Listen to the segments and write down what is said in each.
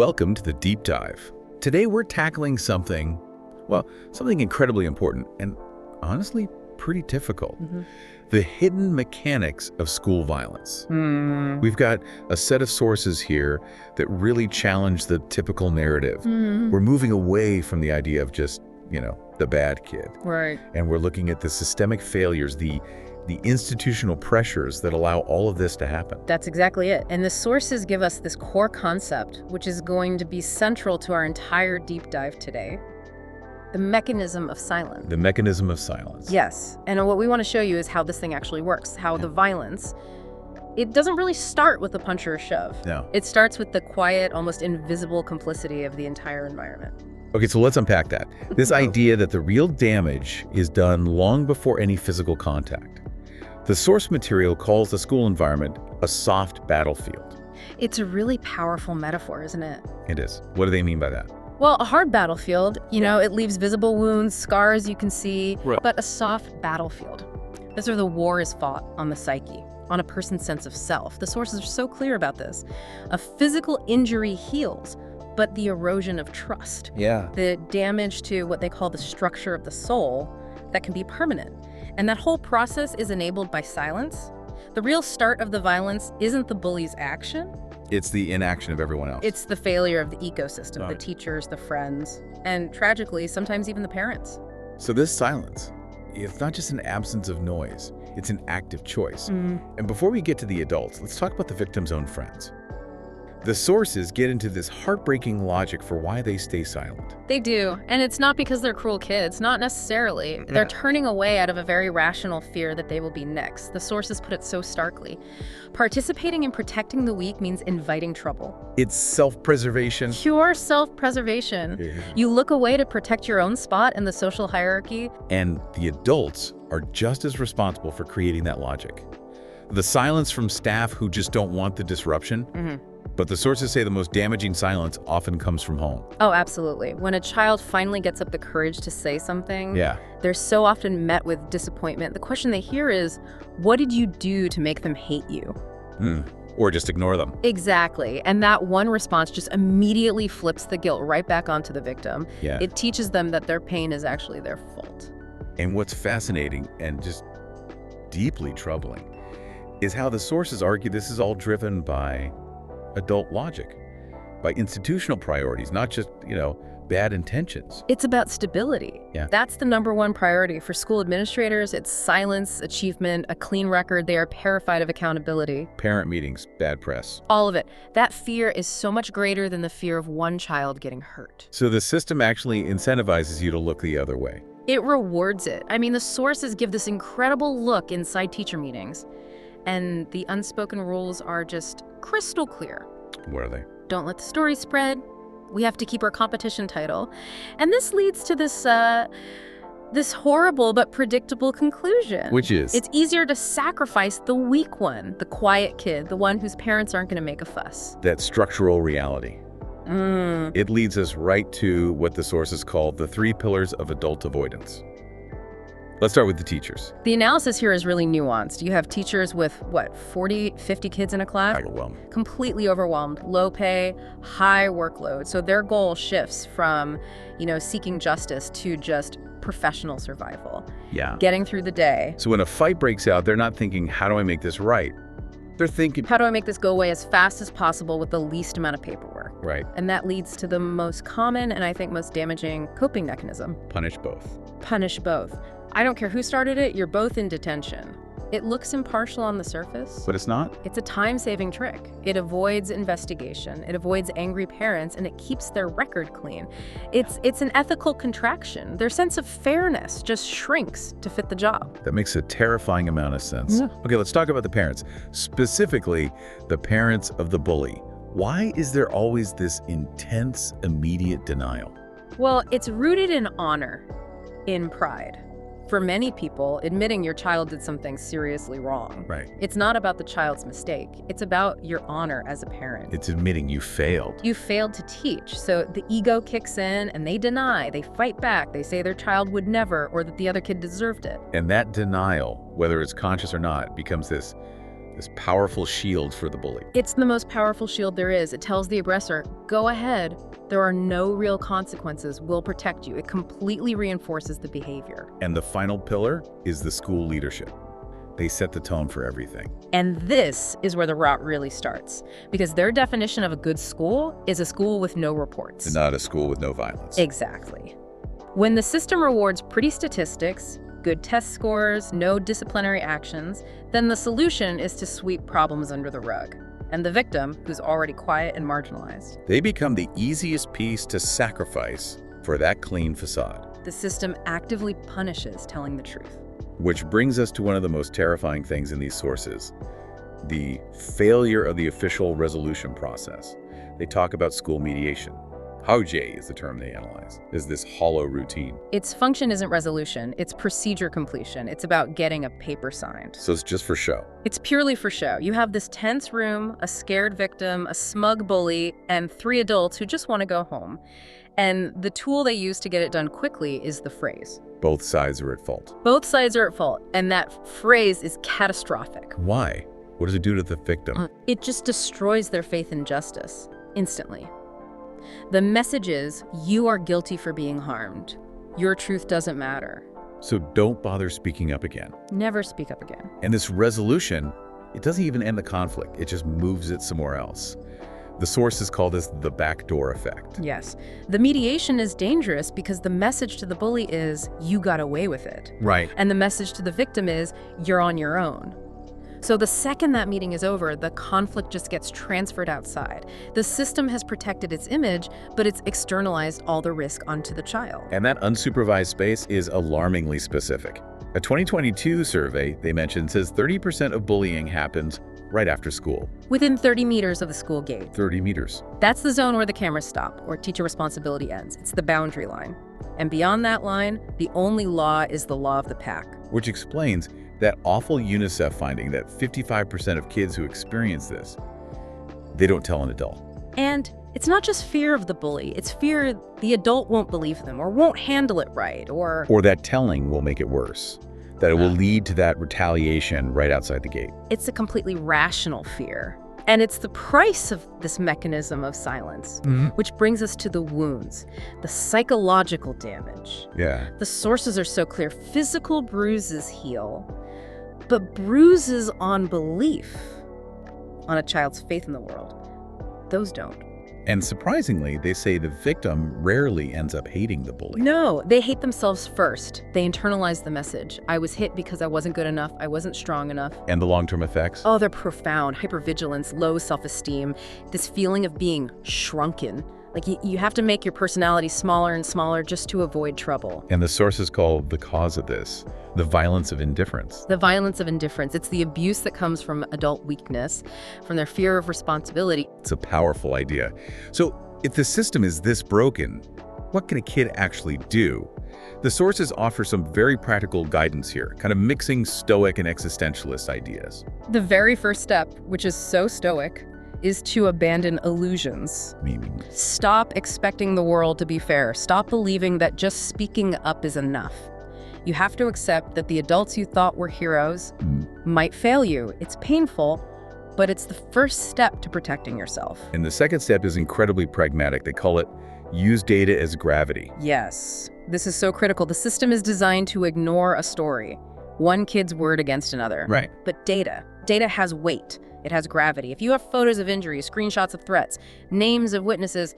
Welcome to the Deep Dive. Today we're tackling something incredibly important and honestly pretty difficult. The hidden mechanics of school violence. We've got a set of sources here that really challenge the typical narrative. We're moving away from the idea of just, the bad kid. Right. And we're looking at the systemic failures, the institutional pressures that allow all of this to happen. That's exactly it. And the sources give us this core concept, which is going to be central to our entire deep dive today. The mechanism of silence. The mechanism of silence. Yes. And what we want to show you is how this thing actually works, how the violence, it doesn't really start with a punch or a shove. No. It starts with the quiet, almost invisible complicity of the entire environment. Okay, so let's unpack that. This idea that the real damage is done long before any physical contact. The source material calls the school environment a soft battlefield. It's a really powerful metaphor, isn't it? It is. What do they mean by that? Well, a hard battlefield, it leaves visible wounds, scars you can see, Right. But a soft battlefield. That's where the war is fought on the psyche, on a person's sense of self. The sources are so clear about this. A physical injury heals, but the erosion of trust, the damage to what they call the structure of the soul, that can be permanent. And that whole process is enabled by silence. The real start of the violence isn't the bully's action. It's the inaction of everyone else. It's the failure of the ecosystem, Right. the teachers, the friends, and tragically, sometimes even the parents. So this silence, it's not just an absence of noise, it's an active choice. And before we get to the adults, let's talk about the victim's own friends. The sources get into this heartbreaking logic for why they stay silent. They do, and it's not because they're cruel kids, not necessarily. They're turning away out of a very rational fear that they will be next. The sources put it so starkly. Participating in protecting the weak means inviting trouble. It's self-preservation. Pure self-preservation. You look away to protect your own spot in the social hierarchy. And the adults are just as responsible for creating that logic. The silence from staff who just don't want the disruption. But the sources say the most damaging silence often comes from home. Oh, absolutely. When a child finally gets up the courage to say something, Yeah. they're so often met with disappointment. The question they hear is, what did you do to make them hate you? Or just ignore them. Exactly. And that one response just immediately flips the guilt right back onto the victim. Yeah. It teaches them that their pain is actually their fault. And what's fascinating and just deeply troubling is how the sources argue this is all driven by adult logic, by institutional priorities, not just, bad intentions. It's about stability. Yeah. That's the #1 priority for school administrators. It's silence, achievement, a clean record. They are terrified of accountability. Parent meetings, bad press. All of it. That fear is so much greater than the fear of one child getting hurt. So the system actually incentivizes you to look the other way. It rewards it. I mean, the sources give this incredible look inside teacher meetings, and the unspoken rules are just crystal clear. What are they? Don't let the story spread. We have to keep our competition title. And this leads to this horrible but predictable conclusion. Which is? It's easier to sacrifice the weak one, the quiet kid, the one whose parents aren't going to make a fuss. That structural reality. It leads us right to what the sources call the 3 pillars of adult avoidance. Let's start with the teachers. The analysis here is really nuanced. You have teachers with, 40, 50 kids in a class? Overwhelmed. Completely overwhelmed, low pay, high workload. So their goal shifts from, seeking justice to just professional survival. Yeah. Getting through the day. So when a fight breaks out, they're not thinking, how do I make this right? They're thinking, How do I make this go away as fast as possible with the least amount of paperwork? right, And that leads to the most common and I think most damaging coping mechanism. punish both. Punish both. I don't care who started it, you're both in detention. It looks impartial on the surface. But it's not? It's a time-saving trick. It avoids investigation, it avoids angry parents, and it keeps their record clean. It's an ethical contraction. Their sense of fairness just shrinks to fit the job. That makes a terrifying amount of sense. Okay, let's talk about the parents. Specifically, the parents of the bully. Why is there always this intense, immediate denial? Well, it's rooted in honor, in pride. For many people, admitting your child did something seriously wrong. Right. It's not about the child's mistake. It's about your honor as a parent. It's admitting you failed. You failed to teach, so the ego kicks in and they deny, they fight back, they say their child would never or that the other kid deserved it. And that denial, whether it's conscious or not, becomes this this powerful shield for the bully. It's the most powerful shield there is. It tells the aggressor, go ahead. There are no real consequences. We'll protect you. It completely reinforces the behavior. And the final pillar is the school leadership. They set the tone for everything. And this is where the rot really starts, because their definition of a good school is a school with no reports. And not a school with no violence. Exactly. When the system rewards pretty statistics, good test scores, no disciplinary actions, then the solution is to sweep problems under the rug. And the victim, who's already quiet and marginalized, They become the easiest piece to sacrifice for that clean facade. the system actively punishes telling the truth. Which brings us to one of the most terrifying things in these sources, the failure of the official resolution process. They talk about school mediation. Haoje is the term they analyze, is this hollow routine. Its function isn't resolution, it's procedure completion. It's about getting a paper signed. So it's just for show. It's purely for show. You have this tense room, a scared victim, a smug bully, and 3 adults who just want to go home. And the tool they use to get it done quickly is the phrase. Both sides are at fault. Both sides are at fault, and that phrase is catastrophic. Why? What does it do to the victim? It just destroys their faith in justice, instantly. The message is, you are guilty for being harmed. Your truth doesn't matter. So don't bother speaking up again. Never speak up again. And this resolution, it doesn't even end the conflict. It just moves it somewhere else. The sources call this the backdoor effect. Yes. The mediation is dangerous because the message to the bully is, you got away with it. Right. And the message to the victim is, you're on your own. So the second that meeting is over, the conflict just gets transferred outside. The system has protected its image, but it's externalized all the risk onto the child. And that unsupervised space is alarmingly specific. A 2022 survey they mentioned says 30% of bullying happens right after school. Within 30 meters of the school gate. 30 meters. That's the zone where the cameras stop, or teacher responsibility ends. It's the boundary line. And beyond that line, the only law is the law of the pack. Which explains that awful UNICEF finding that 55% of kids who experience this, they don't tell an adult. And it's not just fear of the bully, it's fear the adult won't believe them or won't handle it right, or that telling will make it worse, that it will lead to that retaliation right outside the gate. it's a completely rational fear. And it's the price of this mechanism of silence, which brings us to the wounds, the psychological damage. Yeah. The sources are so clear. Physical bruises heal, but bruises on belief, on a child's faith in the world, those don't. And surprisingly, they say the victim rarely ends up hating the bully. No, they hate themselves first. They internalize the message. I was hit because I wasn't good enough. I wasn't strong enough. And the long-term effects? Oh, they're profound. Hypervigilance, low self-esteem, this feeling of being shrunken. Like you have to make your personality smaller and smaller just to avoid trouble. And the sources call the cause of this the violence of indifference. The violence of indifference. It's the abuse that comes from adult weakness, from their fear of responsibility. It's a powerful idea. So if the system is this broken, what can a kid actually do? The sources offer some very practical guidance here, kind of mixing Stoic and existentialist ideas. The very first step, which is so Stoic, is to abandon illusions. Meaning, Stop expecting the world to be fair. Stop believing that just speaking up is enough. You have to accept that the adults you thought were heroes might fail you. It's painful, but it's the first step to protecting yourself. and the second step is incredibly pragmatic. They call it use data as gravity. Yes, this is so critical. The system is designed to ignore a story, one kid's word against another. Right. But data has weight. It has gravity. If you have photos of injuries, screenshots of threats, names of witnesses,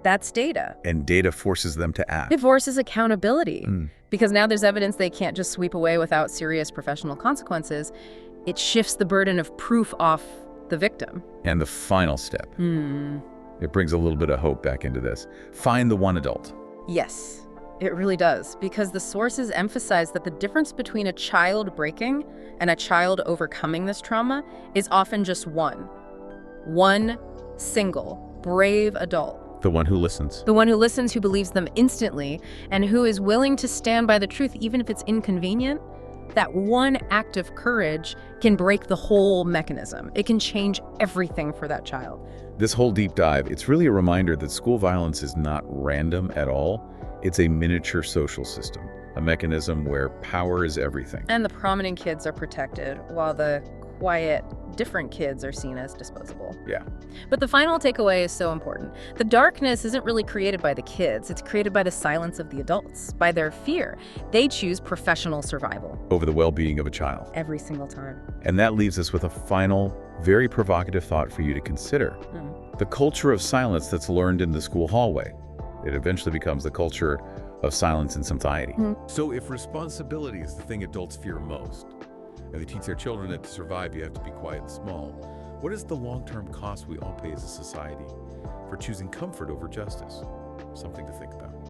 that's data. And data forces them to act. It forces accountability because now there's evidence they can't just sweep away without serious professional consequences. It shifts the burden of proof off the victim. And the final step, it brings a little bit of hope back into this. Find the one adult. Yes, it really does, because the sources emphasize that the difference between a child breaking and a child overcoming this trauma is often just one single, brave adult. The one who listens. The one who listens, who believes them instantly, and who is willing to stand by the truth even if it's inconvenient. That one act of courage can break the whole mechanism. It can change everything for that child. This whole deep dive, it's really a reminder that school violence is not random at all. It's a miniature social system, a mechanism where power is everything. And the prominent kids are protected, while the quiet, different kids are seen as disposable. Yeah. But the final takeaway is so important. The darkness isn't really created by the kids. It's created by the silence of the adults, by their fear. They choose professional survival. Over the well-being of a child. Every single time. And that leaves us with a final, very provocative thought for you to consider. The culture of silence that's learned in the school hallway. It eventually becomes the culture of silence in society. So if responsibility is the thing adults fear most, and they teach their children that to survive you have to be quiet and small, what is the long-term cost we all pay as a society for choosing comfort over justice? Something to think about.